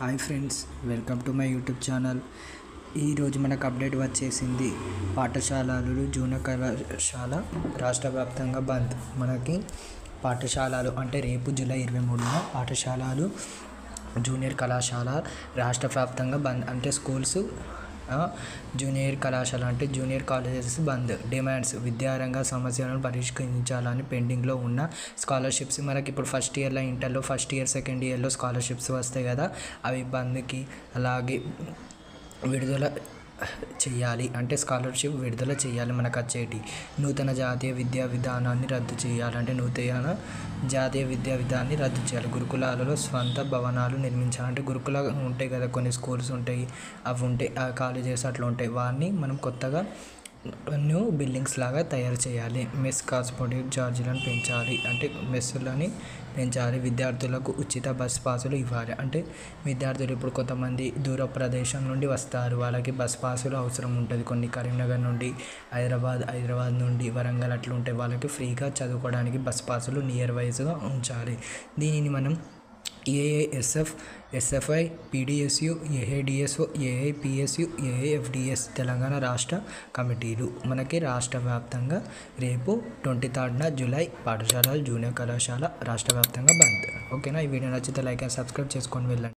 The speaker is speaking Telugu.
Hi friends, welcome to my YouTube channel. ఈరోజు మనకు అప్డేట్ వచ్చేసింది. పాఠశాలలు జూనియర్ కళాశాల రాష్ట్ర వ్యాప్తంగా బంద్. మనకి పాఠశాలలు అంటే రేపు జూలై 23న పాఠశాలలు జూనియర్ కళాశాల రాష్ట్ర వ్యాప్తంగా బంద్. అంటే స్కూల్స్, జూనియర్ కళాశాల అంటే జూనియర్ కాలేజెస్ బంద్. డిమాండ్స్: విద్యారంగ సమస్యలను పరిష్కరించాలని పెండింగ్లో ఉన్న స్కాలర్షిప్స్. మనకి ఇప్పుడు ఫస్ట్ ఇయర్లో, ఇంటర్లో ఫస్ట్ ఇయర్, సెకండ్ ఇయర్లో స్కాలర్షిప్స్ వస్తాయి కదా, అవి బంద్కి అలాగే విడుదల చేయాలి. అంటే స్కాలర్షిప్ విడుదల చేయాలి. మనకు వచ్చేటి నూతన జాతీయ విద్యా విధానాన్ని రద్దు చేయాలంటే నూతన జాతీయ విద్యా విధానాన్ని రద్దు చేయాలి. గురుకులాలలో స్వంత భవనాలు నిర్మించాలంటే గురుకుల ఉంటాయి కదా, కొన్ని స్కూల్స్ ఉంటాయి, అవి ఉంటాయి, ఆ కాలేజెస్ అట్లా ఉంటాయి, వాటిని మనం కొత్తగా న్యూ బిల్డింగ్స్ లాగా తయారు చేయాలి. మెస్ కాస్పోర్ట్ ఛార్జీలను పెంచాలి. అంటే మెస్సులని పెంచాలి. విద్యార్థులకు ఉచిత బస్ పాసులు ఇవ్వాలి. అంటే విద్యార్థులు ఇప్పుడు కొంతమంది దూర ప్రదేశం నుండి వస్తారు, వాళ్ళకి బస్ పాసులు అవసరం ఉంటుంది. కొన్ని కరీంనగర్ నుండి హైదరాబాద్ నుండి వరంగల్ అట్లా ఉంటాయి, వాళ్ళకి ఫ్రీగా చదువుకోవడానికి బస్ పాసులు నియర్ వైజ్గా ఉంచాలి. దీనిని మనం AISF, SFI, PDSU, AIDSO, AIPSU, ఏఐఎఫ్డిఎస్ Telangana రాష్ట్ర కమిటీలు మనకి రాష్ట్ర వ్యాప్తంగా రేపు 23న జూలై పాఠశాలలు జూనియర్ కళాశాల రాష్ట్ర వ్యాప్తంగా బంద్. ఓకేనా? ఈ వీడియో నచ్చితే లైక్ అండ్ సబ్స్క్రైబ్ చేసుకొని వెళ్ళండి.